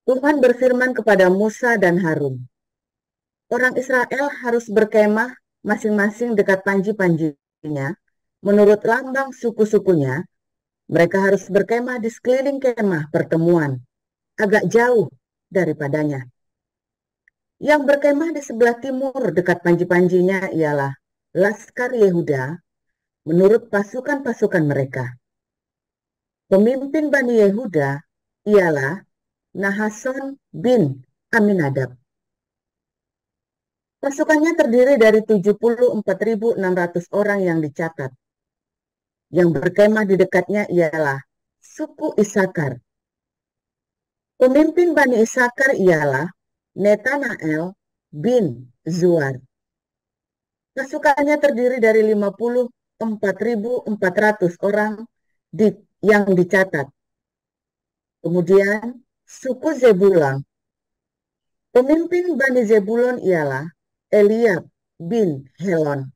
Tuhan berfirman kepada Musa dan Harun, orang Israel harus berkemah masing-masing dekat panji-panjinya. Menurut lambang suku-sukunya, mereka harus berkemah di sekeliling kemah pertemuan, agak jauh daripadanya. Yang berkemah di sebelah timur dekat panji-panjinya ialah Laskar Yehuda menurut pasukan-pasukan mereka. Pemimpin Bani Yehuda ialah Nahason bin Aminadab. Pasukannya terdiri dari 74.600 orang yang dicatat. Yang berkemah di dekatnya ialah suku Isakar. Pemimpin Bani Isakar ialah Netanael bin Zuar. Pasukannya terdiri dari 54.400 orang yang dicatat. Kemudian suku Zebulon. Pemimpin Bani Zebulon ialah Eliab bin Helon.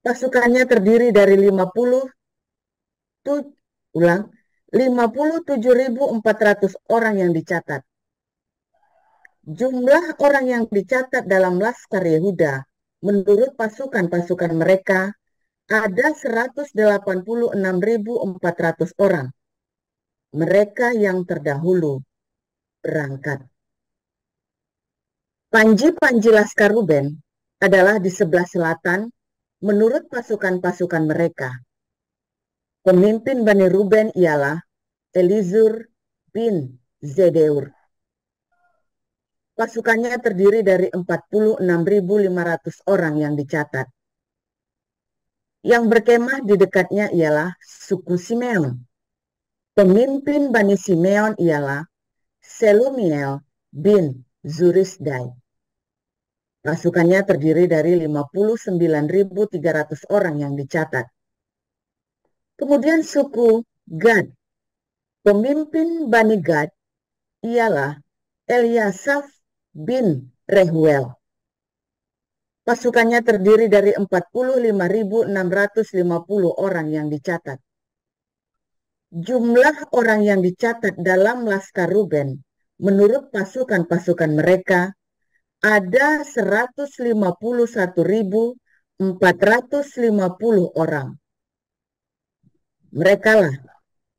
Pasukannya terdiri dari 57.400 orang yang dicatat. Jumlah orang yang dicatat dalam Laskar Yehuda menurut pasukan-pasukan mereka ada 186.400 orang. Mereka yang terdahulu berangkat. Panji-panji Laskar Ruben adalah di sebelah selatan menurut pasukan-pasukan mereka. Pemimpin Bani Ruben ialah Elizur bin Zedeur. Pasukannya terdiri dari 46.500 orang yang dicatat. Yang berkemah di dekatnya ialah suku Simeon. Pemimpin Bani Simeon ialah Selumiel bin Zurisdai. Pasukannya terdiri dari 59.300 orang yang dicatat. Kemudian suku Gad. Pemimpin Bani Gad ialah Eliasaf bin Rehuel. Pasukannya terdiri dari 45.650 orang yang dicatat. Jumlah orang yang dicatat dalam Laskar Ruben menurut pasukan-pasukan mereka ada 151.450 orang. Mereka lah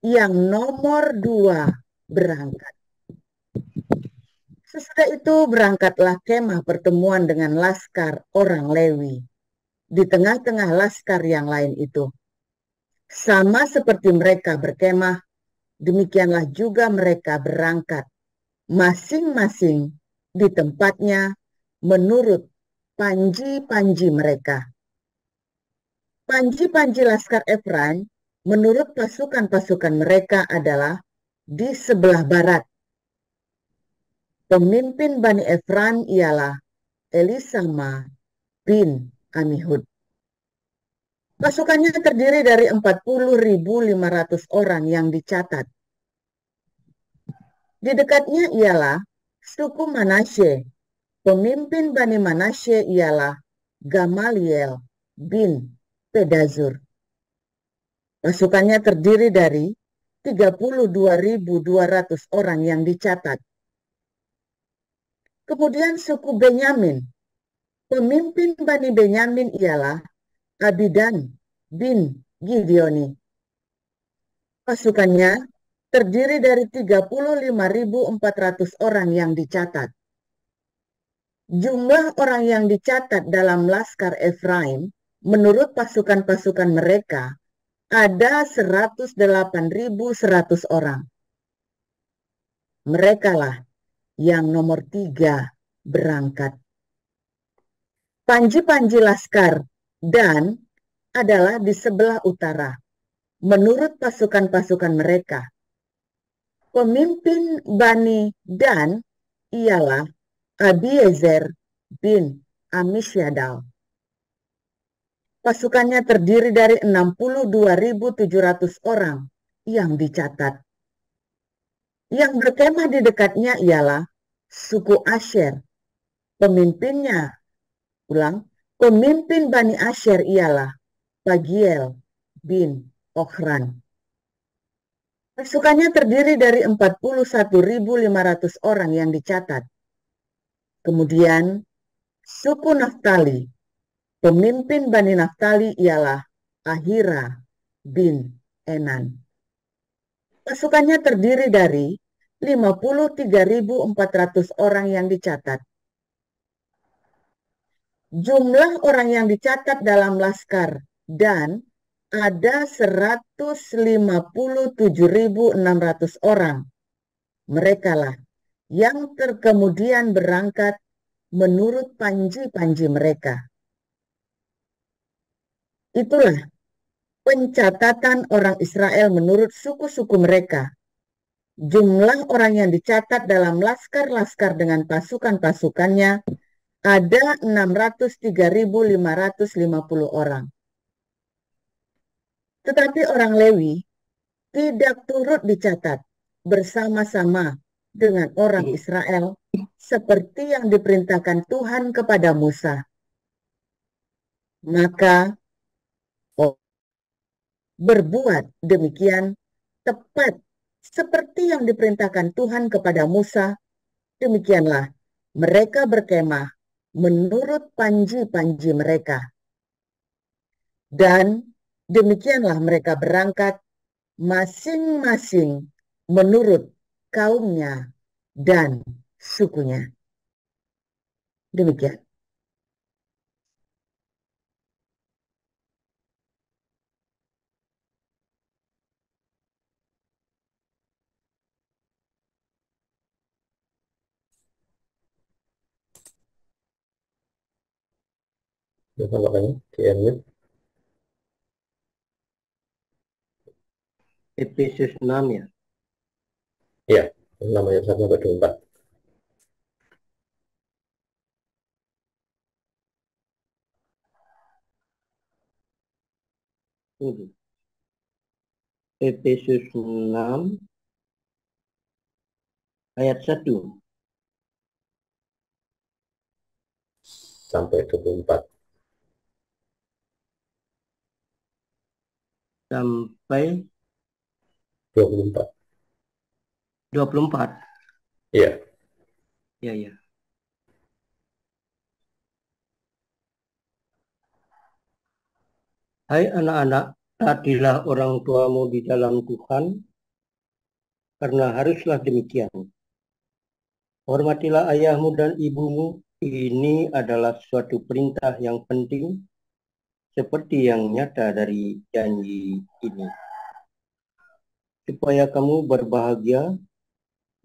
yang nomor 2 berangkat. Sesudah itu berangkatlah kemah pertemuan dengan laskar orang Lewi di tengah-tengah laskar yang lain itu. Sama seperti mereka berkemah, demikianlah juga mereka berangkat, masing-masing di tempatnya menurut panji-panji mereka. Panji-panji laskar Efraim menurut pasukan-pasukan mereka adalah di sebelah barat. Pemimpin Bani Efraim ialah Elisama bin Amihud. Pasukannya terdiri dari 40.500 orang yang dicatat. Di dekatnya ialah suku Manasye. Pemimpin Bani Manasye ialah Gamaliel bin Pedazur. Pasukannya terdiri dari 32.200 orang yang dicatat. Kemudian suku Benyamin. Pemimpin Bani Benyamin ialah Abidan bin Gideoni. Pasukannya terdiri dari 35.400 orang yang dicatat. Jumlah orang yang dicatat dalam Laskar Efraim menurut pasukan-pasukan mereka ada 108.100 orang. Mereka lah yang nomor 3 berangkat. Panji-panji Laskar Dan adalah di sebelah utara menurut pasukan-pasukan mereka. Pemimpin Bani Dan ialah Abiezer bin Amisyadal. Pasukannya terdiri dari 62.700 orang yang dicatat. Yang berkemah di dekatnya ialah suku Asher. Pemimpin Bani Asher ialah Pagiel bin Ochran. Pasukannya terdiri dari 41.500 orang yang dicatat. Kemudian, suku Naftali, pemimpin Bani Naftali ialah Ahira bin Enan. Pasukannya terdiri dari 53.400 orang yang dicatat. Jumlah orang yang dicatat dalam laskar dan ada 157.600 orang. Merekalah yang kemudian berangkat menurut panji-panji mereka. Itulah pencatatan orang Israel menurut suku-suku mereka. Jumlah orang yang dicatat dalam laskar-laskar dengan pasukan-pasukannya ada 603.550 orang. Tetapi orang Lewi tidak turut dicatat bersama-sama dengan orang Israel seperti yang diperintahkan Tuhan kepada Musa. Maka berbuat demikian tepat seperti yang diperintahkan Tuhan kepada Musa, demikianlah mereka berkemah menurut panji-panji mereka. Dan demikianlah mereka berangkat masing-masing menurut kaumnya dan sukunya. Demikian. Apa makanya DM-nya? Efesus 6 ya. Iya, 6 ayat 1 sampai 24. Efesus 6 ayat 1 sampai 24. sampai 24. 24. Iya. Ya, ya. Hai anak-anak, taatilah orang tuamu di dalam Tuhan, karena haruslah demikian. Hormatilah ayahmu dan ibumu, ini adalah suatu perintah yang penting, seperti yang nyata dari janji ini. Supaya kamu berbahagia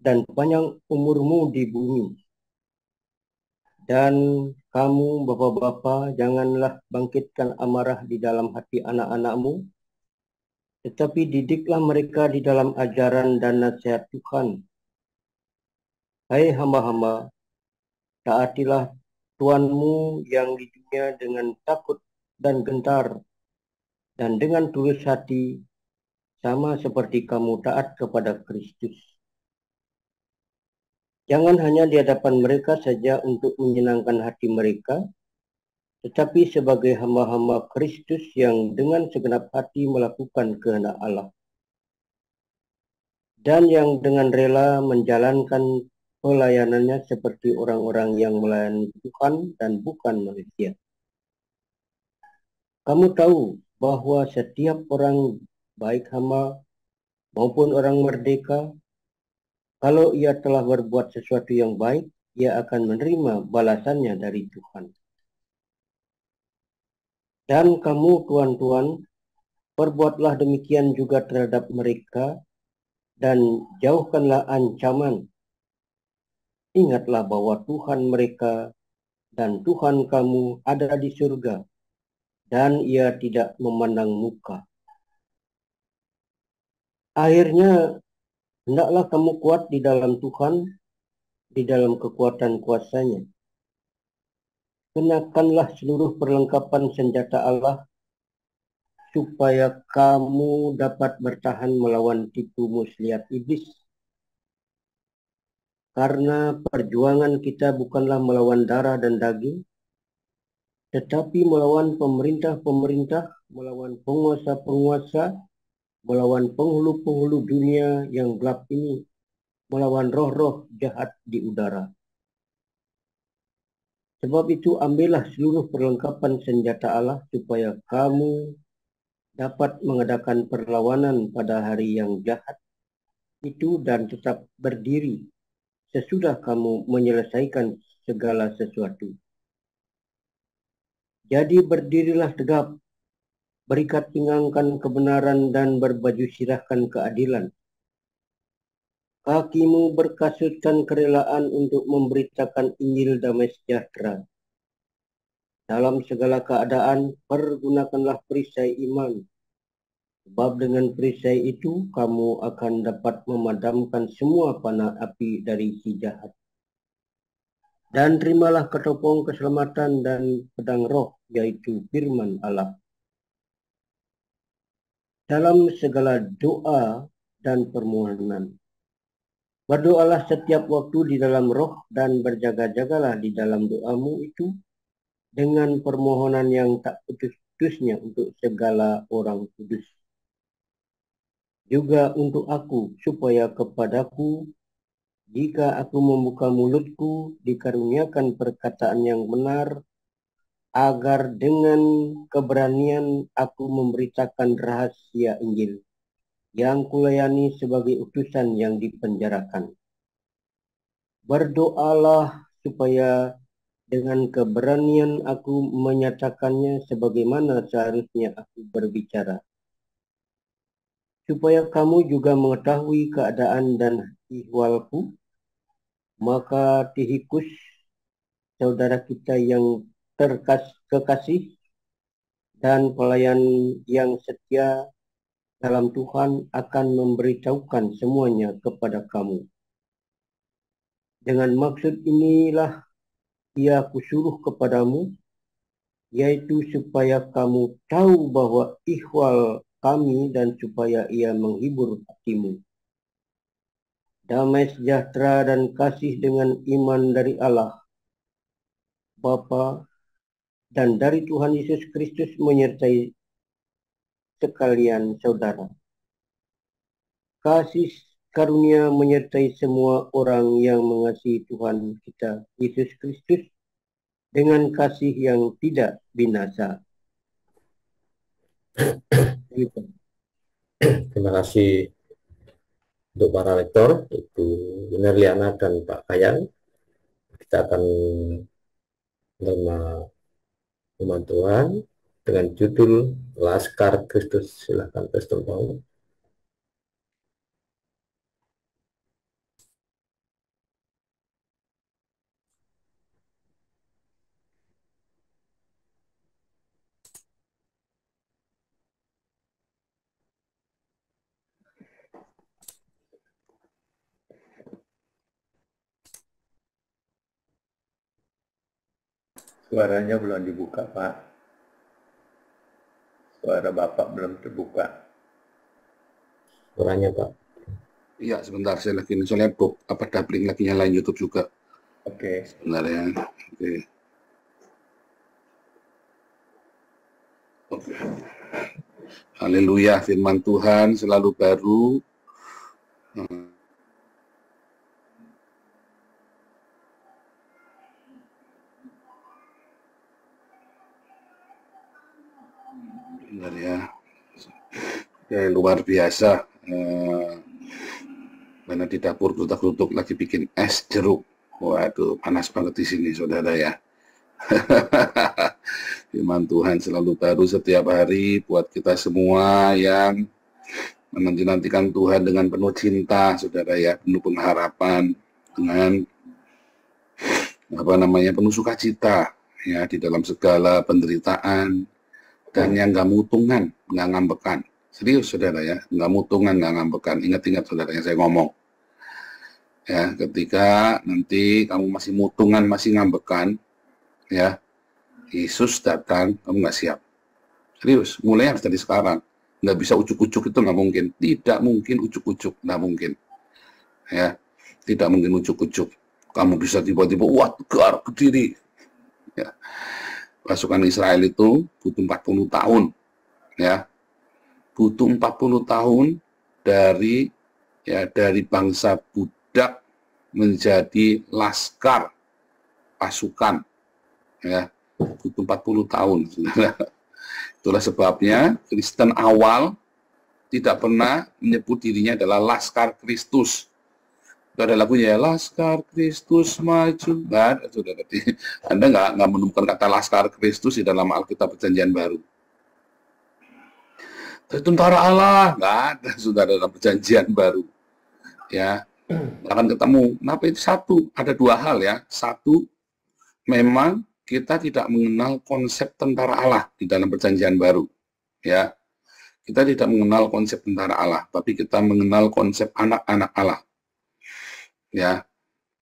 dan panjang umurmu di bumi. Dan kamu, bapak-bapak, janganlah bangkitkan amarah di dalam hati anak-anakmu, tetapi didiklah mereka di dalam ajaran dan nasihat Tuhan. Hai hamba-hamba, taatilah Tuanmu yang di dunia dengan takut dan gentar, dan dengan tulus hati, sama seperti kamu taat kepada Kristus. Jangan hanya di hadapan mereka saja untuk menyenangkan hati mereka, tetapi sebagai hamba-hamba Kristus yang dengan segenap hati melakukan kehendak Allah, dan yang dengan rela menjalankan pelayanannya seperti orang-orang yang melayani Tuhan dan bukan manusia. Kamu tahu bahwa setiap orang, baik hamba maupun orang merdeka, kalau ia telah berbuat sesuatu yang baik, ia akan menerima balasannya dari Tuhan. Dan kamu, tuan-tuan, perbuatlah demikian juga terhadap mereka, dan jauhkanlah ancaman. Ingatlah bahwa Tuhan mereka dan Tuhan kamu ada di surga, dan ia tidak memandang muka. Akhirnya, hendaklah kamu kuat di dalam Tuhan, di dalam kekuatan kuasa-Nya. Kenakanlah seluruh perlengkapan senjata Allah, supaya kamu dapat bertahan melawan tipu muslihat iblis. Karena perjuangan kita bukanlah melawan darah dan daging, tetapi melawan pemerintah-pemerintah, melawan penguasa-penguasa, melawan penghulu-penghulu dunia yang gelap ini, melawan roh-roh jahat di udara. Sebab itu ambillah seluruh perlengkapan senjata Allah supaya kamu dapat mengadakan perlawanan pada hari yang jahat itu dan tetap berdiri sesudah kamu menyelesaikan segala sesuatu. Jadi berdirilah tegap, berikat pinggangkan kebenaran dan berbaju sirahkan keadilan. Kakimu berkasutkan kerelaan untuk memberitakan Injil damai sejahtera. Dalam segala keadaan, pergunakanlah perisai iman. Sebab dengan perisai itu, kamu akan dapat memadamkan semua panah api dari si jahat. Dan terimalah ketopong keselamatan dan pedang roh, yaitu firman Allah. Dalam segala doa dan permohonan, berdoalah setiap waktu di dalam roh dan berjaga-jagalah di dalam doamu itu dengan permohonan yang tak putus-putusnya untuk segala orang kudus. Juga untuk aku, supaya kepadaku, jika aku membuka mulutku, dikaruniakan perkataan yang benar, agar dengan keberanian aku memberitakan rahasia Injil yang kulayani sebagai utusan yang dipenjarakan. Berdoalah supaya dengan keberanian aku menyatakannya sebagaimana seharusnya aku berbicara. Supaya kamu juga mengetahui keadaan dan ihwalku, maka Tihikus, saudara kita yang kekasih dan pelayan yang setia dalam Tuhan, akan memberitahukan semuanya kepada kamu. Dengan maksud inilah ia kusuruh kepadamu, yaitu supaya kamu tahu bahwa ihwal kami dan supaya ia menghibur hatimu. Damai sejahtera dan kasih dengan iman dari Allah, Bapa, dan dari Tuhan Yesus Kristus menyertai sekalian saudara. Kasih karunia menyertai semua orang yang mengasihi Tuhan kita Yesus Kristus dengan kasih yang tidak binasa. Terima kasih untuk para lektor, Ibu Nerliana dan Pak Kayang. Kita akan menerima firman Tuhan dengan judul Laskar Kristus. Silakan Pastor Paul. Suaranya belum dibuka, Pak. Suara Bapak belum terbuka. Suaranya, Pak. Iya, sebentar. Saya lagi soalnya doubling lagi nyalain YouTube juga. Oke. Sebentar ya. Oke. Oke. Haleluya, firman Tuhan selalu baru. Benar ya. Ya, luar biasa. Karena di dapur gerutuk-gerutuk lagi bikin es jeruk. Waduh, panas banget di sini, saudara ya. Firman Tuhan selalu baru setiap hari buat kita semua yang menanti-nantikan Tuhan dengan penuh cinta, saudara ya, penuh pengharapan, dengan penuh sukacita ya di dalam segala penderitaan, dan yang nggak mutungan, nggak ngambekan. Serius saudara ya, nggak mutungan, nggak ngambekan. Ingat-ingat saudara yang saya ngomong. Ya, ketika nanti kamu masih mutungan, masih ngambekan, ya, Yesus datang, kamu nggak siap. Serius, mulai harus dari sekarang. Nggak bisa ucuk-ucuk, itu nggak mungkin. Tidak mungkin ucuk-ucuk, nggak mungkin. Ya, tidak mungkin ucuk-ucuk. Kamu bisa tiba-tiba, wah, tegar, berdiri. pasukan Israel itu butuh 40 tahun, ya, butuh 40 tahun dari bangsa budak menjadi laskar pasukan, ya, butuh 40 tahun. Itulah sebabnya Kristen awal tidak pernah menyebut dirinya adalah Laskar Kristus. Itu ada lagunya ya, Laskar Kristus maju. Nggak, sudah tadi Anda nggak menemukan kata Laskar Kristus di dalam Alkitab Perjanjian Baru. Tentara Allah nggak ada, sudah dalam Perjanjian Baru. Ya, akan ketemu. Kenapa itu? Satu, ada dua hal ya. Satu, memang kita tidak mengenal konsep tentara Allah di dalam Perjanjian Baru. Ya, kita tidak mengenal konsep tentara Allah, tapi kita mengenal konsep anak-anak Allah. Ya,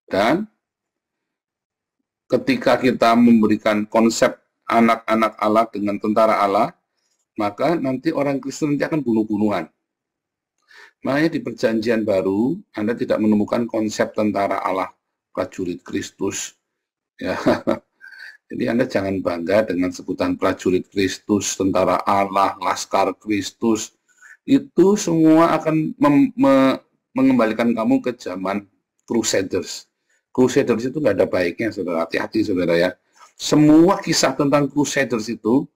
dan ketika kita memberikan konsep anak-anak Allah dengan tentara Allah, maka nanti orang Kristen nanti akan bunuh-bunuhan. Makanya di Perjanjian Baru Anda tidak menemukan konsep tentara Allah, prajurit Kristus. Ya, jadi Anda jangan bangga dengan sebutan prajurit Kristus, tentara Allah, laskar Kristus. Itu semua akan mengembalikan kamu ke zaman Crusaders. Crusaders itu nggak ada baiknya, saudara. Hati-hati, saudara ya. Semua kisah tentang Crusaders itu,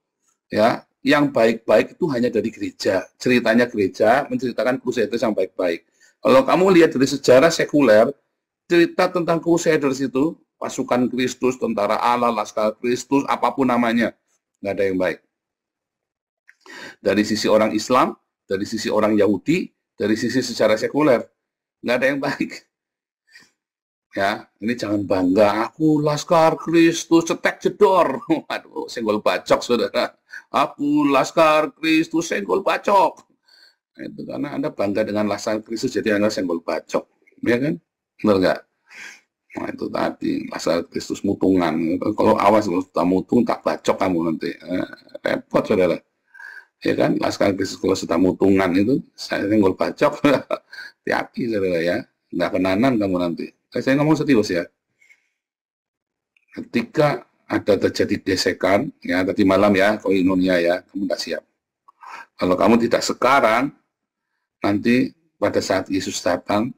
ya, yang baik-baik itu hanya dari gereja. Ceritanya gereja menceritakan Crusaders yang baik-baik. Kalau kamu lihat dari sejarah sekuler, cerita tentang Crusaders itu, pasukan Kristus, tentara Allah, laskar Kristus, apapun namanya, nggak ada yang baik. Dari sisi orang Islam, dari sisi orang Yahudi, dari sisi sejarah sekuler, nggak ada yang baik. Ya, ini jangan bangga, aku laskar Kristus, cetek jedor. Aduh, senggol bacok, saudara. Aku laskar Kristus, senggol bacok. Nah, itu karena Anda bangga dengan laskar Kristus, jadi Anda senggol bacok. Ya kan? Benar nggak? Nah, itu tadi, laskar Kristus mutungan. Kalau awas, kalau sudah mutung, tak bacok kamu nanti. Repot, saudara. Ya kan? Laskar Kristus kalau sudah mutungan itu, saya senggol bacok. Hati-hati, saudara ya. Nggak kenanan kamu nanti. Saya ngomong serius ya. Ketika ada terjadi gesekan, ya tadi malam ya, koinonia ya, kamu tidak siap. Kalau kamu tidak sekarang, nanti pada saat Yesus datang,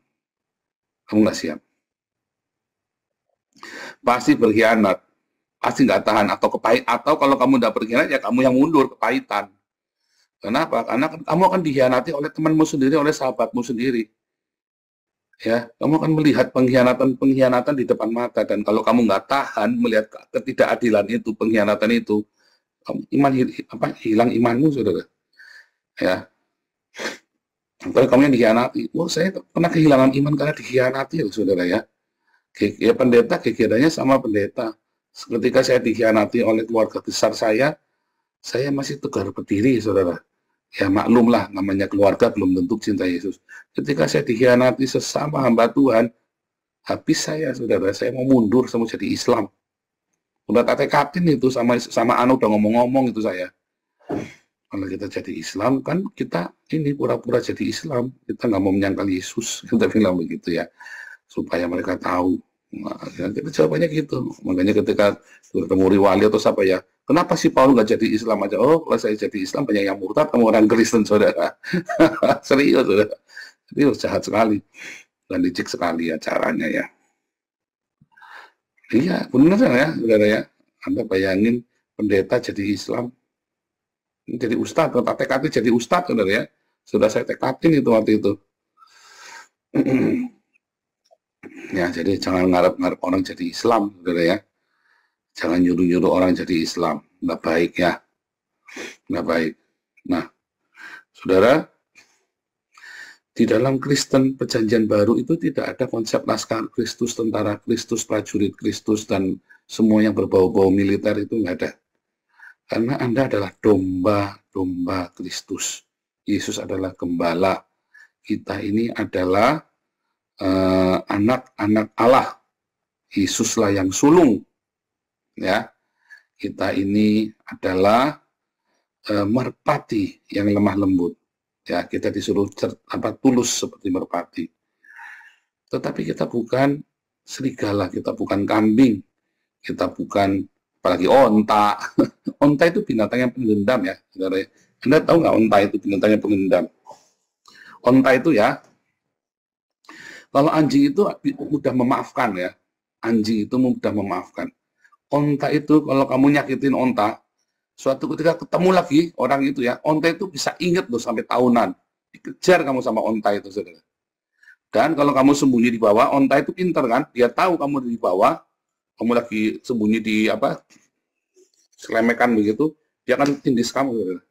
kamu nggak siap. Pasti berkhianat, pasti nggak tahan atau kepahit, atau kalau kamu tidak berkhianat ya kamu yang mundur, kepahitan. Kenapa? Karena kamu akan dikhianati oleh temanmu sendiri, oleh sahabatmu sendiri. Ya, kamu akan melihat pengkhianatan di depan mata, dan kalau kamu nggak tahan melihat ketidakadilan itu, pengkhianatan itu, hilang imanmu, saudara. Ya, kalau kamu yang dikhianati, saya pernah kehilangan iman karena dikhianati, saudara ya. Ya, pendeta kegiatannya sama pendeta. Ketika saya dikhianati oleh keluarga besar saya masih tegar berdiri, saudara. Ya maklumlah, namanya keluarga belum tentu cinta Yesus. Ketika saya dikhianati sesama hamba Tuhan, habis saya, saudara, saya mau mundur, saya mau jadi Islam. Udah kate-katin itu sama Anu udah ngomong-ngomong itu saya. Kalau kita jadi Islam kan kita ini pura-pura jadi Islam, kita nggak mau menyangkal Yesus, kita bilang begitu ya, supaya mereka tahu. Nah, kita jawabannya gitu. Makanya ketika bertemu Riwali atau siapa ya, kenapa sih Paul nggak jadi Islam aja? Oh, kalau saya jadi Islam banyak yang murtad, kamu orang Kristen, saudara. Serius, saudara. Serius, jahat sekali. Dan licik sekali ya caranya ya. Iya, benar ya, saudara ya. Anda bayangin pendeta jadi Islam, jadi ustadz, atau tekadnya jadi ustadz, saudara ya. Sudah saya tekatin itu waktu itu. Ya, jadi jangan ngarep-ngarep orang jadi Islam, saudara ya. Jangan nyuruh-nyuruh orang jadi Islam, nggak baik ya, nggak baik. Nah, saudara, di dalam Kristen Perjanjian Baru itu tidak ada konsep laskar Kristus, tentara Kristus, prajurit Kristus, dan semua yang berbau-bau militer itu nggak ada. Karena Anda adalah domba-domba Kristus. Yesus adalah gembala. Kita ini adalah anak-anak Allah. Yesuslah yang sulung. Ya, kita ini adalah merpati yang lemah lembut. Ya, kita disuruh tulus seperti merpati. Tetapi kita bukan serigala, kita bukan kambing, kita bukan apalagi onta. Onta itu binatang yang pendendam ya, saudara. Anda tahu nggak onta itu binatang yang pengendam? Onta itu ya, kalau anjing itu mudah memaafkan ya. Anjing itu mudah memaafkan. Onta itu kalau kamu nyakitin onta, suatu ketika ketemu lagi orang itu ya, onta itu bisa ingat loh sampai tahunan. Dikejar kamu sama onta itu, saudara. Dan kalau kamu sembunyi di bawah, onta itu pintar kan? Dia tahu kamu di bawah, kamu lagi sembunyi di apa? Selemekan begitu, dia akan tindis kamu, saudara.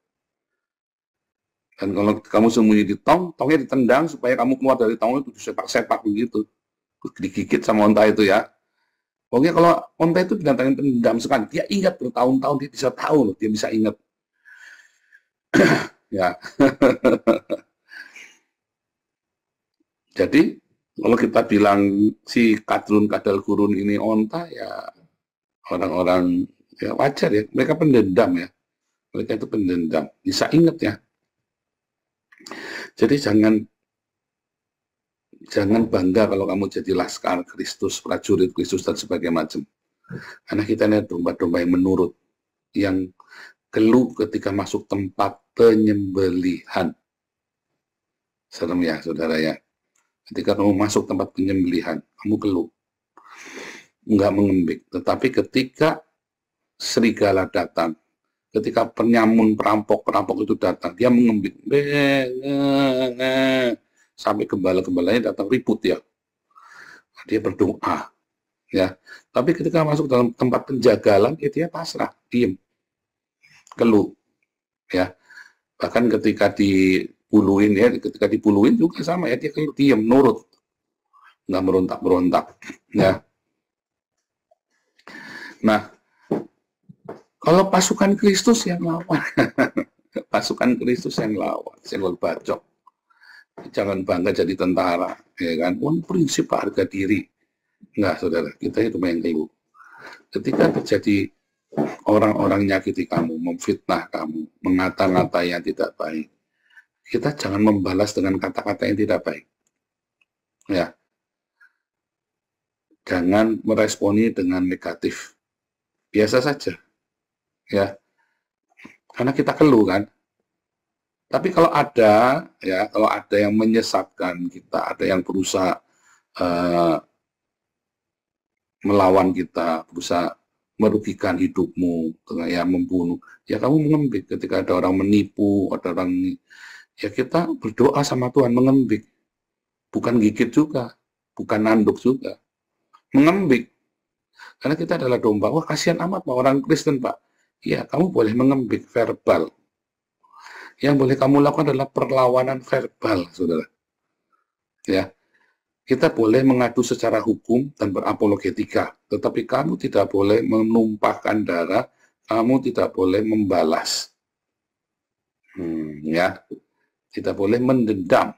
Dan kalau kamu sembunyi di tong, tongnya ditendang supaya kamu keluar dari tong itu disepak-sepak begitu. Digigit sama onta itu ya. Pokoknya kalau onta itu binatang yang pendam sekali, dia ingat bertahun-tahun, dia bisa tahu loh, dia bisa ingat. Ya. Jadi kalau kita bilang si kadrun kadal gurun ini onta, ya orang-orang ya wajar ya, mereka pendendam ya. Mereka itu pendendam, bisa ingat ya. Jadi jangan bangga kalau kamu jadi laskar Kristus, prajurit Kristus dan sebagainya macam. Karena kita ini domba-domba yang menurut, yang geluh ketika masuk tempat penyembelihan. Serem ya, saudara ya. Ketika kamu masuk tempat penyembelihan, kamu geluh, enggak mengembik. Tetapi ketika serigala datang, ketika penyamun perampok itu datang, dia mengembik, sampai gembala-gembalanya datang ribut ya. Dia berdoa, ya. Tapi ketika masuk dalam tempat penjagalan, dia pasrah, diem, keluh, ya. Bahkan ketika dipuluin ya, ketika dipuluin juga sama ya, dia keluh, diem, nurut, nggak merontak-merontak, ya. Nah, kalau pasukan Kristus yang lawan, pasukan Kristus yang lawan, senggol bacok. Jangan bangga jadi tentara, ya kan? Prinsip harga diri. Enggak, saudara, kita itu main keluh. Ketika terjadi orang-orang nyakiti kamu, memfitnah kamu, mengata-ngatai yang tidak baik, kita jangan membalas dengan kata-kata yang tidak baik. Ya. Jangan meresponi dengan negatif. Biasa saja. Ya, karena kita keluh kan. Tapi kalau ada yang menyesatkan kita, ada yang berusaha melawan kita, berusaha merugikan hidupmu, ya membunuh, ya kamu mengembik. Ketika ada orang menipu, ada orang, ya kita berdoa sama Tuhan, mengembik, bukan gigit juga, bukan nanduk juga, mengembik. Karena kita adalah domba. Wah, kasihan amat Pak orang Kristen Pak. Ya, kamu boleh mengembik verbal. Yang boleh kamu lakukan adalah perlawanan verbal, saudara. Ya, kita boleh mengadu secara hukum dan berapologetika, tetapi kamu tidak boleh menumpahkan darah, kamu tidak boleh membalas. Ya, tidak boleh mendendam.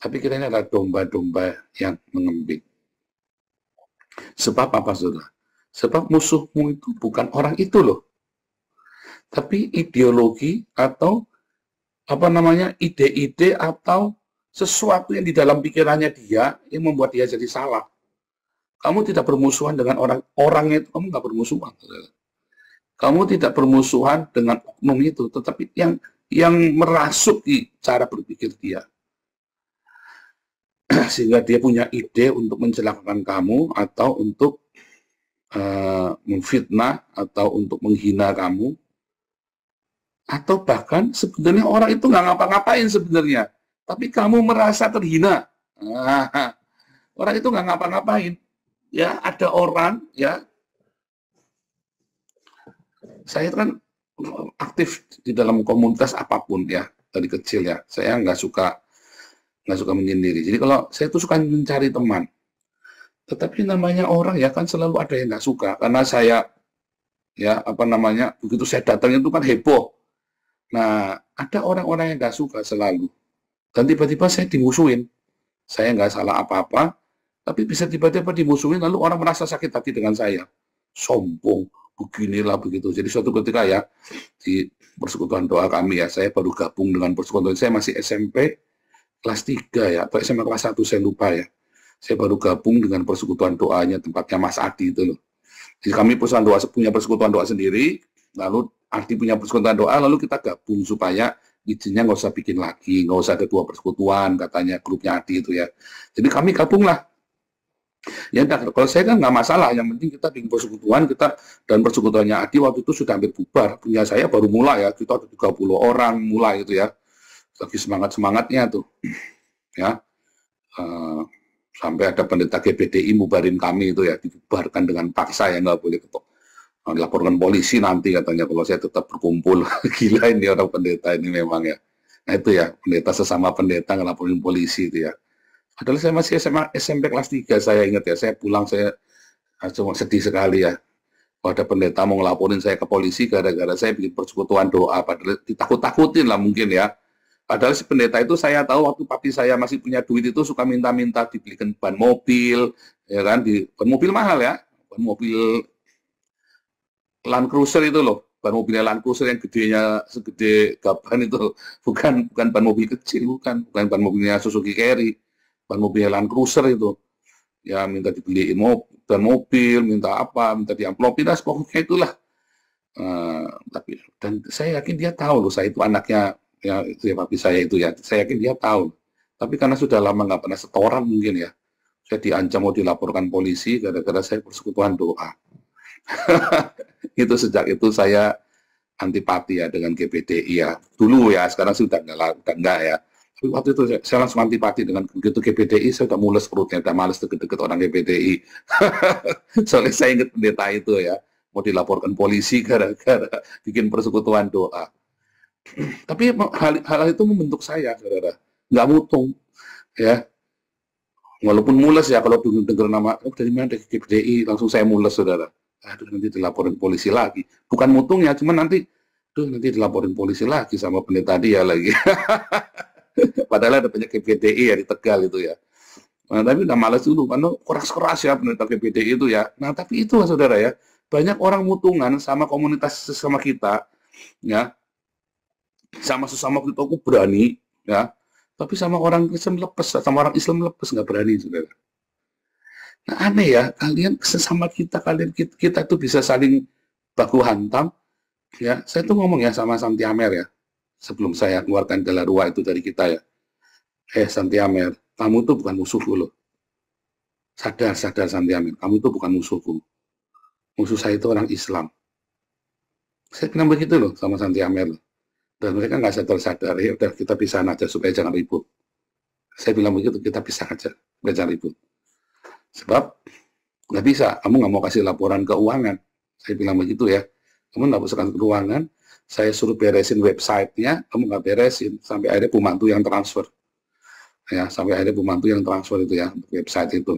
Tapi kita ini adalah domba-domba yang mengembik. Sebab apa, saudara? Sebab musuhmu itu bukan orang itu loh, tapi ideologi atau ide-ide atau sesuatu yang di dalam pikirannya dia yang membuat dia jadi salah. Kamu tidak bermusuhan dengan orang-orangnya itu, kamu nggak bermusuhan. Kamu tidak bermusuhan dengan oknum itu, tetapi yang merasuki cara berpikir dia. Sehingga dia punya ide untuk mencelakakan kamu atau untuk memfitnah atau untuk menghina kamu, atau bahkan sebenarnya orang itu nggak ngapa-ngapain sebenarnya, tapi kamu merasa terhina. Orang itu nggak ngapa-ngapain. Ya, ada orang ya. Saya kan aktif di dalam komunitas apapun ya dari kecil ya. Saya nggak suka menyendiri. Jadi kalau saya tuh suka mencari teman. Tetapi namanya orang ya kan selalu ada yang nggak suka, karena saya ya begitu saya datang itu kan heboh. Nah, ada orang-orang yang nggak suka selalu, dan tiba-tiba saya dimusuhin. Saya nggak salah apa-apa, tapi bisa tiba-tiba dimusuhin, lalu orang merasa sakit hati dengan saya, sombong, beginilah begitu. Jadi suatu ketika ya di persekutuan doa kami ya, saya baru gabung dengan persekutuan, saya masih SMP kelas 3 ya, atau SMA kelas 1 saya lupa ya. Saya baru gabung dengan persekutuan doanya, tempatnya Mas Adi itu loh. Jadi kami punya persekutuan doa sendiri, Lalu Adi punya persekutuan doa, lalu kita gabung supaya izinnya nggak usah bikin lagi, nggak usah ada 2 persekutuan, katanya grupnya Adi itu ya. Jadi kami gabunglah. Ya, kalau saya kan nggak masalah, yang penting kita bikin persekutuan, dan persekutuannya Adi waktu itu sudah hampir bubar. Punya saya baru mulai ya, kita ada 30 orang mulai itu ya. Lagi semangat-semangatnya tuh. Ya. Sampai ada pendeta GBDI mubarin kami itu ya, dibubarkan dengan paksa ya, nggak boleh ketok. Dilaporkan polisi nanti katanya kalau saya tetap berkumpul. Gila ini orang pendeta ini memang ya. Nah itu ya, pendeta sesama pendeta ngelaporin polisi itu ya. Padahal saya masih SMP kelas 3, saya ingat ya, saya pulang saya cuma sedih sekali ya. Kalau ada pendeta mau ngelaporin saya ke polisi gara-gara saya bikin persekutuan doa, padahal ditakut-takutin lah mungkin ya. Padahal si pendeta itu saya tahu waktu papi saya masih punya duit itu suka minta-minta dibelikan ban mobil, ya kan, ban mobil mahal ya, ban mobil Land Cruiser itu loh, ban mobilnya Land Cruiser yang gedenya segede gaban itu, bukan ban mobil kecil, bukan ban mobilnya Suzuki Carry, ban mobilnya Land Cruiser itu, ya minta dibeliin ban mobil, minta apa, minta diamplopin, pokoknya itulah. Dan saya yakin dia tahu loh, saya itu anaknya. Ya, itu ya papi saya itu ya, saya yakin dia tahu. Tapi karena sudah lama nggak pernah setoran mungkin ya, saya diancam mau dilaporkan polisi gara-gara saya persekutuan doa. Itu sejak itu saya antipati ya dengan GBDI ya. Dulu ya, sekarang sudah enggak ya. Tapi waktu itu saya langsung antipati dengan begitu GBDI, saya udah mules perutnya, udah males deket-deket orang GBDI. Soalnya saya ingat pendeta itu ya, mau dilaporkan polisi gara-gara bikin persekutuan doa. Tapi hal itu membentuk saya, saudara. Nggak mutung, ya. Walaupun mules ya, kalau dengar nama, dari mana dari GBDI, langsung saya mules, saudara. Aduh, nanti dilaporin polisi lagi. Bukan mutung ya, cuma nanti dilaporin polisi lagi sama pendeta dia lagi. Padahal ada banyak GBDI ya di Tegal itu ya. Nah, tapi udah males dulu, karena keras-keras ya pendeta GBDI itu ya. Nah, tapi itu saudara ya, banyak orang mutungan sama komunitas sesama kita, ya. Sama sesama kita aku berani ya, tapi sama orang Kristen lepas, sama orang Islam lepas nggak berani, saudara. Nah aneh ya, kalian sesama kita tuh bisa saling baku hantam ya. Saya tuh ngomong ya sama Santi Amer ya, sebelum saya keluarkan Delarua itu dari kita ya. Santi Amer, kamu tuh bukan musuhku loh. Sadar Santi Amer, kamu tuh bukan musuhku. Musuh saya itu orang Islam. Saya bilang begitu loh sama Santi Amer loh. Dan mereka nggak sadar, ya udah kita pisahan aja supaya jangan ribut. Saya bilang begitu, kita pisah aja supaya jangan ribut. Sebab nggak bisa, kamu nggak mau kasih laporan keuangan. Saya bilang begitu ya, kamu nggak laporan keuangan, saya suruh beresin websitenya, kamu nggak beresin, sampai akhirnya pembantu yang transfer. Ya, sampai akhirnya pembantu yang transfer itu ya, website itu.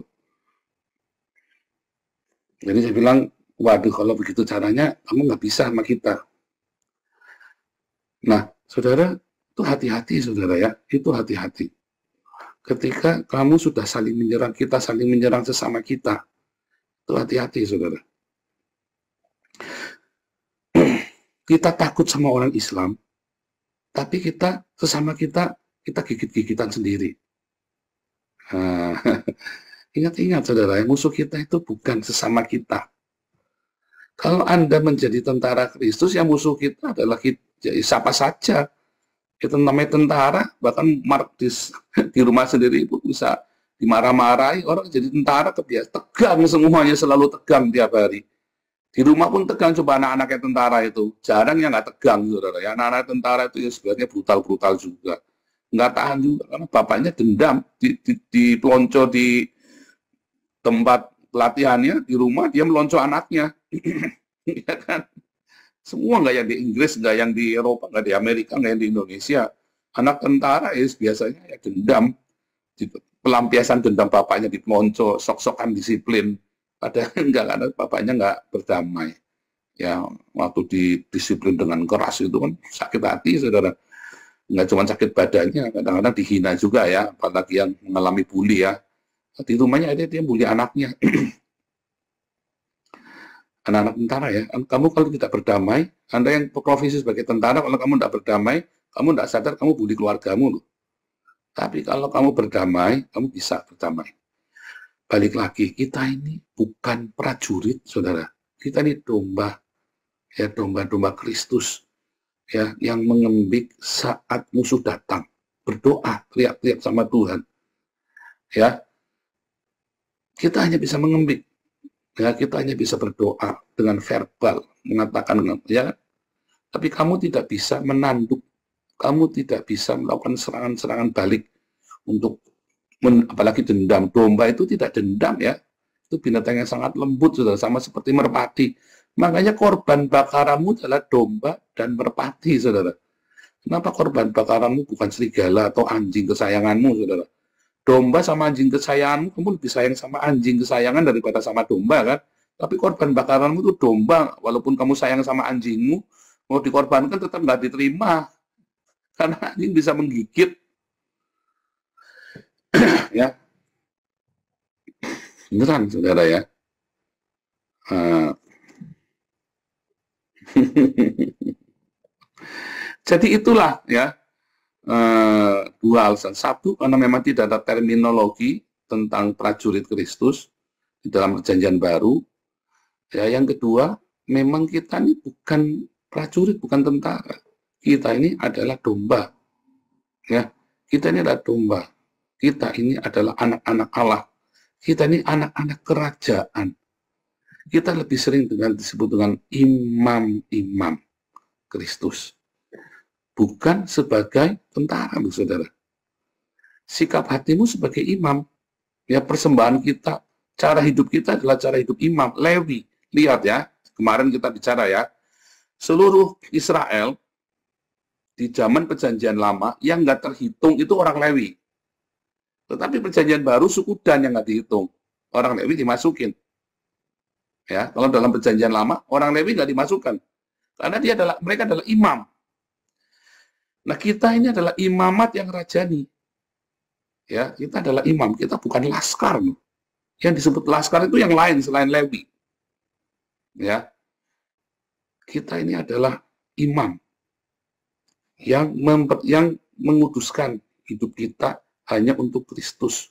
Jadi saya bilang, waduh kalau begitu caranya, kamu nggak bisa sama kita. Nah, saudara, itu hati-hati, saudara ya, itu hati-hati. Ketika kamu sudah saling menyerang, kita saling menyerang sesama kita, itu hati-hati, saudara. Kita takut sama orang Islam, tapi sesama kita gigit-gigitan sendiri. Ingat-ingat, saudara, musuh kita itu bukan sesama kita. Kalau Anda menjadi tentara Kristus, yang musuh kita adalah siapa saja. Kita namanya tentara, bahkan di rumah sendiri pun bisa dimarah-marahi. Orang jadi tentara kebiasaan, tegang semuanya, selalu tegang tiap hari. Di rumah pun tegang, coba anak-anaknya tentara itu. Jarang yang nggak tegang, saudara. Ya, anak-anak tentara itu ya sebenarnya brutal-brutal juga. Nggak tahan juga, karena bapaknya dendam, di pelonco di tempat pelatihannya, di rumah dia melonco anaknya. Ya kan? Semua nggak yang di Inggris, nggak yang di Eropa, nggak di Amerika, nggak yang di Indonesia. Anak tentara biasanya ya dendam, pelampiasan dendam bapaknya di pelonco, sok-sokan disiplin. Padahal enggak, karena bapaknya nggak berdamai. Ya, waktu didisiplin dengan keras itu kan sakit hati, saudara. Nggak cuma sakit badannya, kadang-kadang dihina juga ya, apalagi yang mengalami bully ya. Di rumahnya ada dia bully anaknya. Anak-anak tentara ya, kamu kalau tidak berdamai, Anda yang profesi sebagai tentara, kalau kamu tidak berdamai, kamu tidak sadar kamu bully keluargamu loh. Tapi kalau kamu berdamai, kamu bisa berdamai. Balik lagi, kita ini bukan prajurit, saudara. Kita ini domba. ya domba-domba Kristus, ya yang mengembik saat musuh datang, berdoa, teriak-teriak sama Tuhan. Ya, kita hanya bisa mengembik, ya kita hanya bisa berdoa dengan verbal, mengatakan, ya, tapi kamu tidak bisa menanduk, kamu tidak bisa melakukan serangan-serangan balik untuk apalagi dendam. Domba itu tidak dendam, ya, itu binatang yang sangat lembut, saudara, sama seperti merpati. Makanya korban bakaranmu adalah domba dan merpati, saudara. Kenapa korban bakaranmu bukan serigala atau anjing kesayanganmu, saudara? Domba sama anjing kesayanganmu, kamu lebih sayang sama anjing kesayangan daripada sama domba, kan? Tapi korban bakaranmu itu domba, walaupun kamu sayang sama anjingmu, mau dikorbankan tetap nggak diterima, karena anjing bisa menggigit. Ya, beneran, saudara, ya. Jadi itulah, ya, dua alasan. Satu, karena memang tidak ada terminologi tentang prajurit Kristus di dalam Perjanjian Baru. Ya, yang kedua, memang kita ini bukan prajurit, bukan tentara. Kita ini adalah domba. Ya, kita ini adalah domba. Kita ini adalah anak-anak Allah. Kita ini anak-anak kerajaan. Kita lebih sering disebut dengan imam-imam Kristus. Bukan sebagai tentara, saudara. Sikap hatimu sebagai imam. Ya, persembahan kita, cara hidup kita adalah cara hidup imam. Lewi, lihat ya, kemarin kita bicara ya, seluruh Israel di zaman Perjanjian Lama yang nggak terhitung itu orang Lewi. Tetapi Perjanjian Baru suku Dan yang nggak dihitung, orang Lewi dimasukin. Ya, kalau dalam Perjanjian Lama orang Lewi nggak dimasukkan, karena mereka adalah imam. Nah, kita ini adalah imamat yang rajani. Ya, kita adalah imam, kita bukan laskar. Yang disebut laskar itu yang lain selain Lewi. Ya, kita ini adalah imam yang menguduskan hidup kita hanya untuk Kristus.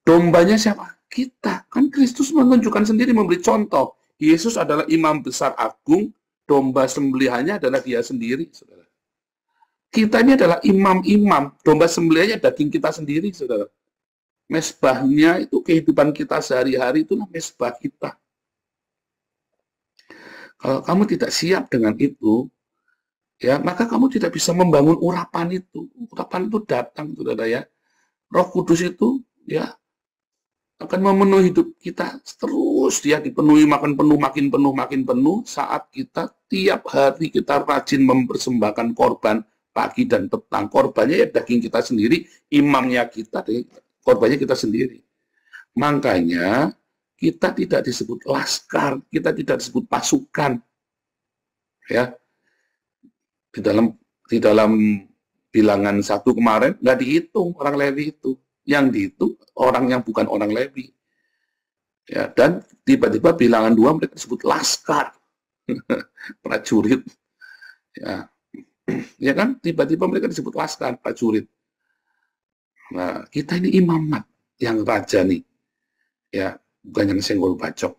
Dombanya siapa? Kita. Kan Kristus menunjukkan sendiri, memberi contoh. Yesus adalah imam besar agung, domba sembelihannya adalah dia sendiri, saudara. Kita ini adalah imam-imam, domba sembelihannya daging kita sendiri, saudara. Mesbahnya itu kehidupan kita sehari-hari, itulah mesbah kita. Kalau kamu tidak siap dengan itu, ya, maka kamu tidak bisa membangun urapan itu. Urapan itu datang, saudara, ya. Roh Kudus itu, ya, akan memenuhi hidup kita terus, dia dipenuhi makin penuh saat kita tiap hari kita rajin mempersembahkan korban pagi dan petang. Korbannya ya daging kita sendiri, imamnya kita, korbannya kita sendiri. Makanya kita tidak disebut laskar, kita tidak disebut pasukan. Ya. Di dalam bilangan 1 kemarin nggak dihitung orang Lewi itu. Yang dihitung orang yang bukan orang Lewi. Ya, dan tiba-tiba bilangan 2 mereka disebut laskar. Prajurit. Ya. Ya kan? Tiba-tiba mereka disebut laskar, prajurit. Nah, kita ini imamat yang raja nih. Ya, bukan yang senggol bacok.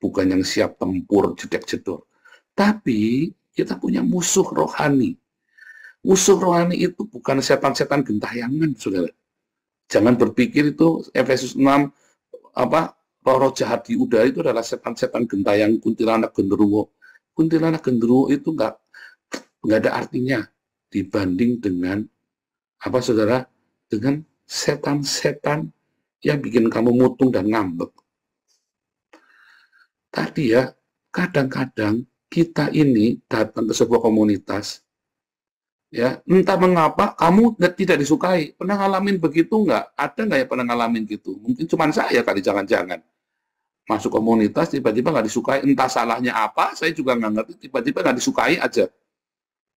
Bukan yang siap tempur, jedek-jedor. Tapi kita punya musuh rohani. Musuh rohani itu bukan setan-setan gentayangan, saudara. Jangan berpikir itu Efesus 6 roh-roh jahat di udara itu adalah setan-setan gentayang, kuntilanak genderuwo. Kuntilanak genderuwo itu nggak ada artinya dibanding dengan saudara? Dengan setan-setan yang bikin kamu mutung dan ngambek. Tadi ya, kadang-kadang kita ini datang ke sebuah komunitas, ya, entah mengapa kamu tidak disukai. Pernah ngalamin begitu nggak? Ada nggak ya pernah ngalamin gitu? Mungkin cuma saya kali, jangan-jangan. Masuk komunitas, tiba-tiba nggak disukai. Entah salahnya apa, saya juga nggak ngerti. Tiba-tiba nggak disukai aja.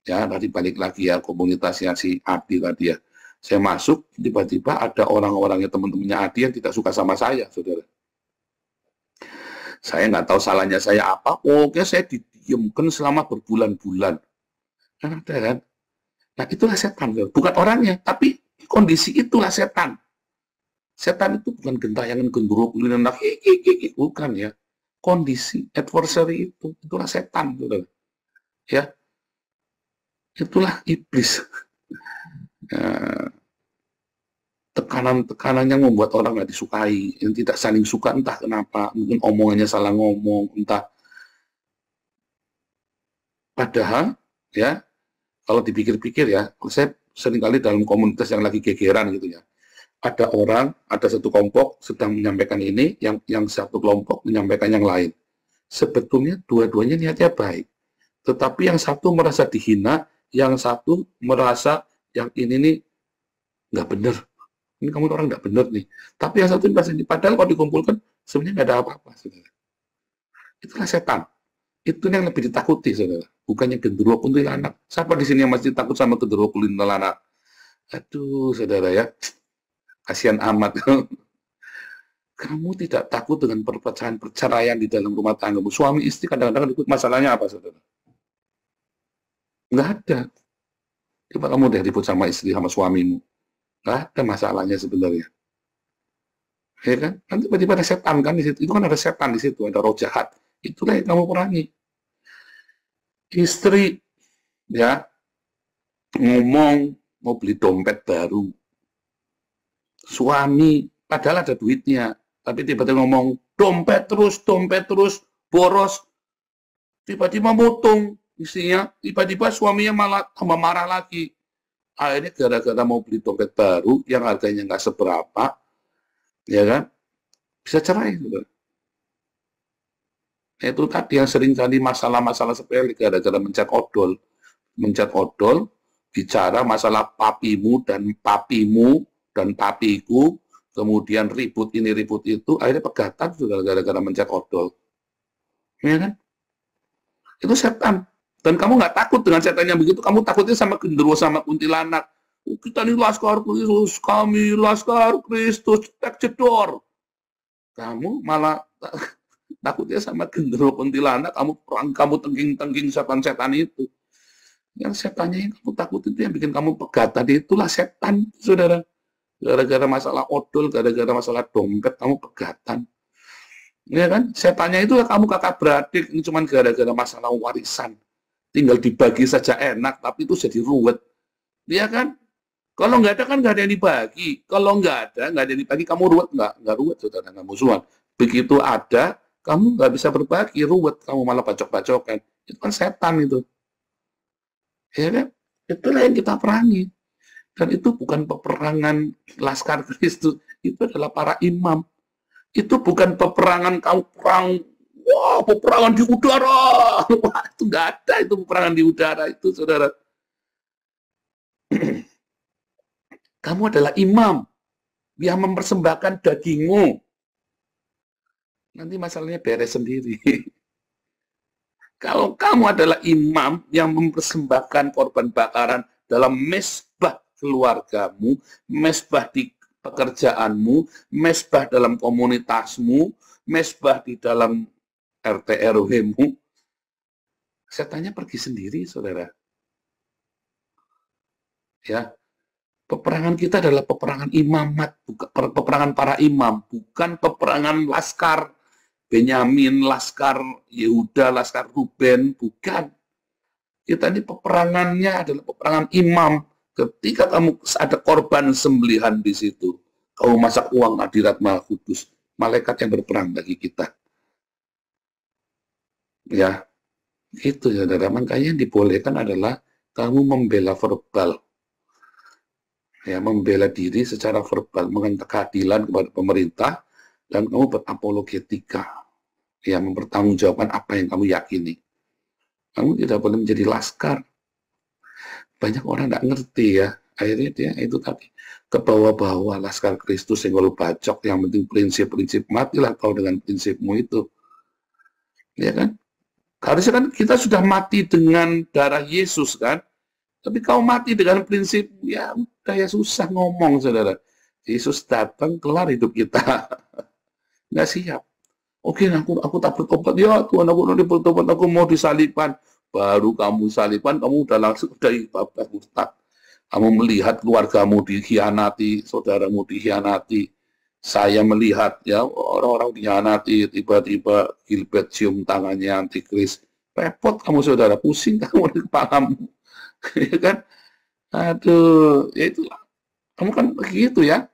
Ya, tadi balik lagi ya, komunitasnya si Adi tadi ya. Saya masuk, tiba-tiba ada orang-orangnya teman-temannya Adi yang tidak suka sama saya, saudara. Saya nggak tahu salahnya saya apa. Oke, saya didiamkan selama berbulan-bulan. Kan ada kan? Nah, itulah setan, bukan orangnya, tapi kondisi itulah setan. Setan itu bukan gentayangan genderuwo, bukan ya. kondisi adversary itulah setan, saudara. Ya, itulah iblis. Tekanan-tekanan yang membuat orang nggak disukai, yang tidak saling suka, entah kenapa, mungkin omongannya salah ngomong, entah. Padahal, ya, kalau dipikir-pikir ya, saya seringkali dalam komunitas yang lagi gegeran gitu ya, ada orang, ada satu kelompok sedang menyampaikan ini, yang satu kelompok menyampaikan yang lain. Sebetulnya dua-duanya niatnya baik, tetapi yang satu merasa dihina, yang satu merasa yang ini nih nggak bener. Ini kamu orang nggak bener nih. Tapi yang satu merasa ini, padahal kalau dikumpulkan sebenarnya nggak ada apa-apa, saudara. Itulah setan. Itu yang lebih ditakuti, saudara. Bukannya genderuwo kuntilanak. Siapa di sini yang masih takut sama genderuwo kuntilanak? Aduh, saudara ya. Kasihan amat. Kamu tidak takut dengan perceraian di dalam rumah tanggamu. Suami istri kadang-kadang ikut masalahnya apa, saudara? Nggak ada. Coba kamu udah ribut sama istri, sama suamimu. Nggak ada masalahnya sebenarnya. Ya kan? Nanti tiba-tiba ada setan kan di situ. Itu kan ada setan di situ, ada roh jahat. Itulah yang kamu perangi. Istri, ya, ngomong mau beli dompet baru. Suami, padahal ada duitnya. Tapi tiba-tiba ngomong, dompet terus, boros. Tiba-tiba motong. Istrinya, tiba-tiba suaminya malah tambah marah lagi. Akhirnya gara-gara mau beli dompet baru yang harganya nggak seberapa, ya kan, bisa cerai. Gitu. Itu tadi yang sering kali masalah-masalah sepele gara-gara mencet odol, bicara masalah papimu dan papiku, kemudian ribut ini ribut itu, akhirnya pegatan juga gara-gara mencet odol. Ya kan? Itu setan. Dan kamu nggak takut dengan setan yang begitu, kamu takutnya sama genderuwo, sama kuntilanak. Kita ini Laskar Kristus, kami Laskar Kristus, tek jedor. Kamu malah takutnya sama genderuwo kuntilanak, kamu tengking-tengking setan-setan itu. Yang setannya yang kamu takut itu yang bikin kamu pegatan, itulah setan, saudara. Gara-gara masalah odol, gara-gara masalah dompet, kamu pegatan. Ya kan? Setannya itu kamu kakak beradik, ini cuma gara-gara masalah warisan. Tinggal dibagi saja enak, tapi itu jadi ruwet. Iya kan? Kalau nggak ada kan nggak ada yang dibagi. Kalau nggak ada yang dibagi, kamu ruwet nggak ruwet, saudara, nggak musuhan. Begitu ada, kamu nggak bisa berbagi, ruwet, kamu malah bacok-bacokan. Itu kan setan itu. Ya kan? Itulah yang kita perangi. Dan itu bukan peperangan Laskar Kristus, itu adalah para imam. Itu bukan peperangan kamu perang. Wah, peperangan di udara. Wah, itu nggak ada itu peperangan di udara itu, saudara. Kamu adalah imam yang mempersembahkan dagingmu. Nanti masalahnya beres sendiri. Kalau kamu adalah imam yang mempersembahkan korban bakaran dalam mesbah keluargamu, mesbah di pekerjaanmu, mesbah dalam komunitasmu, mesbah di dalam RT RW-mu, setannya pergi sendiri, saudara. Ya, peperangan kita adalah peperangan imamat, peperangan para imam, bukan peperangan Laskar Benyamin, Laskar Yehuda, Laskar Ruben, bukan. Kita ini peperangannya adalah peperangan imam. Ketika kamu ada korban sembelihan di situ, kamu masak uang hadirat Maha Kudus, malaikat yang berperang bagi kita. Ya, itu saudara. Makanya yang dibolehkan adalah kamu membela verbal. Ya, membela diri secara verbal, mengentak keadilan kepada pemerintah, dan kamu berapologetika. Ya, mempertanggungjawabkan apa yang kamu yakini. Kamu tidak boleh menjadi laskar. Banyak orang tidak ngerti ya. Akhirnya dia itu tadi ke bawah-bawah Laskar Kristus senggol bacok, yang penting prinsip-prinsip, matilah kau dengan prinsipmu itu. Ya kan? Harusnya kan kita sudah mati dengan darah Yesus kan? Tapi kau mati dengan prinsip, ya udah ya susah ngomong, saudara. Yesus datang, kelar hidup kita. Nggak siap. Oke, aku tak bertobat. Ya Tuhan, aku udah bertobat, aku mau disalibkan. Baru kamu saliban, kamu udah langsung dari babak murtad. Kamu melihat keluargamu dikhianati, saudaramu dikhianati. Saya melihat ya orang-orang dihianati, tiba-tiba Gilbert cium tangannya antikris. Repot kamu saudara, pusing kamu di kepalamu. Ya kan? Aduh, ya itulah. Kamu kan begitu ya.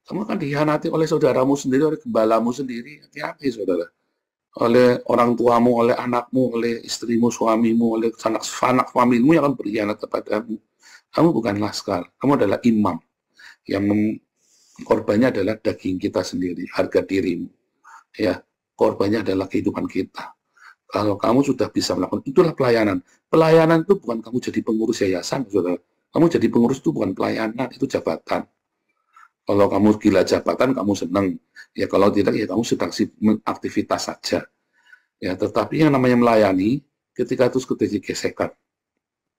Kamu kan dihianati oleh saudaramu sendiri, oleh gembalamu sendiri. Hati-hati saudara. Oleh orang tuamu, oleh anakmu, oleh istrimu, suamimu, oleh sanak famimu yang akan berkhianat kepadamu. Kamu bukan laskar, kamu adalah imam. Yang korbannya adalah daging kita sendiri, harga dirimu. Ya, korbannya adalah kehidupan kita. Kalau kamu sudah bisa melakukan, itulah pelayanan. Pelayanan itu bukan kamu jadi pengurus yayasan, saudara. Kamu jadi pengurus itu bukan pelayanan, itu jabatan. Kalau kamu gila jabatan, kamu senang. Ya kalau tidak, ya kamu sedang aktivitas saja. Ya, tetapi yang namanya melayani, ketika itu terjadi gesekan,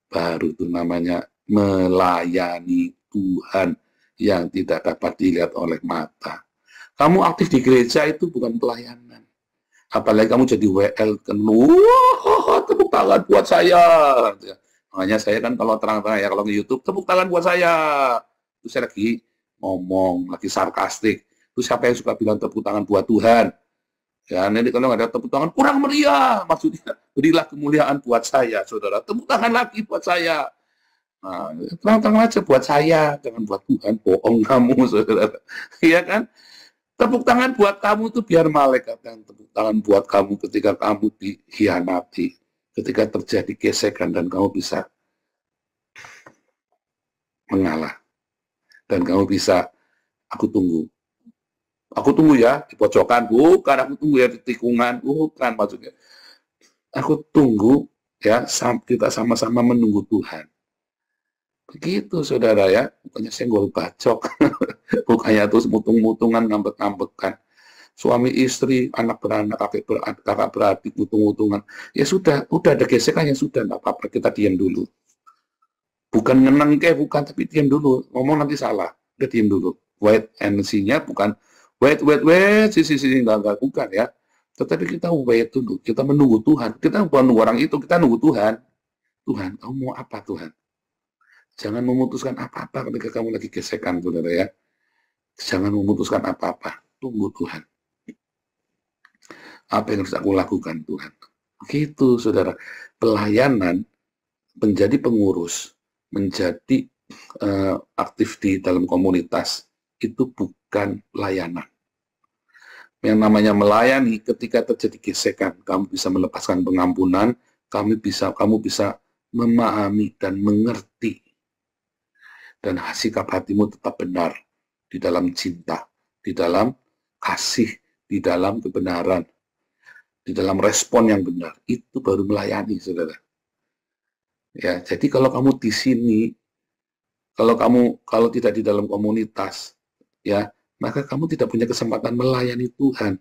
baru itu namanya melayani Tuhan yang tidak dapat dilihat oleh mata. Kamu aktif di gereja itu bukan pelayanan. Apalagi kamu jadi WL, kan, wah, tepuk tangan buat saya. Makanya saya kan kalau terang-terang ya, kalau di YouTube, tepuk tangan buat saya. Terus saya lagi ngomong, lagi sarkastik. Terus siapa yang suka bilang tepuk tangan buat Tuhan? Ya, nanti kalau nggak ada tepuk tangan, kurang meriah. Maksudnya, berilah kemuliaan buat saya, saudara. Tepuk tangan lagi buat saya. Nah, terang-terang aja buat saya, jangan buat Tuhan. Bohong kamu, saudara. Iya kan? Tepuk tangan buat kamu itu biar malaikat yang tepuk tangan buat kamu ketika kamu dikhianati, ketika terjadi gesekan dan kamu bisa mengalah. Dan kamu bisa, aku tunggu ya di pojokan, bukan aku tunggu ya di tikungan, bukan maksudnya. Aku tunggu ya, kita sama-sama menunggu Tuhan. Begitu saudara ya, bukannya senggol bacok, bukannya terus mutung-mutungan, ngambek-ngambekan. Suami istri, anak beranak, kakak beradik, mutung-mutungan. Ya sudah ada gesekan, ya sudah, nggak apa-apa, kita diam dulu. Bukan ngenengke, bukan, tapi diam dulu. Ngomong nanti salah, udah diam dulu. Wait and see-nya bukan wait, sisi enggak, bukan ya. Tetapi kita wait dulu, kita menunggu Tuhan. Kita bukan nunggu orang itu, kita nunggu Tuhan. Tuhan, kamu mau apa Tuhan? Jangan memutuskan apa-apa ketika kamu lagi gesekan, saudara ya. Jangan memutuskan apa-apa. Tunggu Tuhan. Apa yang harus aku lakukan, Tuhan? Begitu, saudara. Pelayanan, menjadi pengurus, menjadi aktif di dalam komunitas, itu bukan pelayanan. Yang namanya melayani, ketika terjadi gesekan, kamu bisa melepaskan pengampunan, kamu bisa memahami dan mengerti. Dan sikap hatimu tetap benar di dalam cinta, di dalam kasih, di dalam kebenaran, di dalam respon yang benar. Itu baru melayani, saudara. Ya, jadi kalau kamu di sini, kalau tidak di dalam komunitas, ya, maka kamu tidak punya kesempatan melayani Tuhan.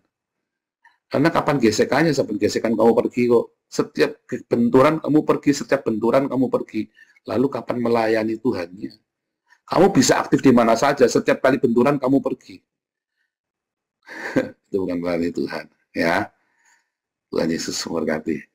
Karena kapan gesekannya, sampai gesekan kamu pergi kok. Setiap benturan kamu pergi, setiap benturan kamu pergi. Lalu kapan melayani Tuhannya? Kamu bisa aktif di mana saja, setiap kali benturan kamu pergi. Itu bukan melayani Tuhan, ya. Tuhan Yesus memberkati.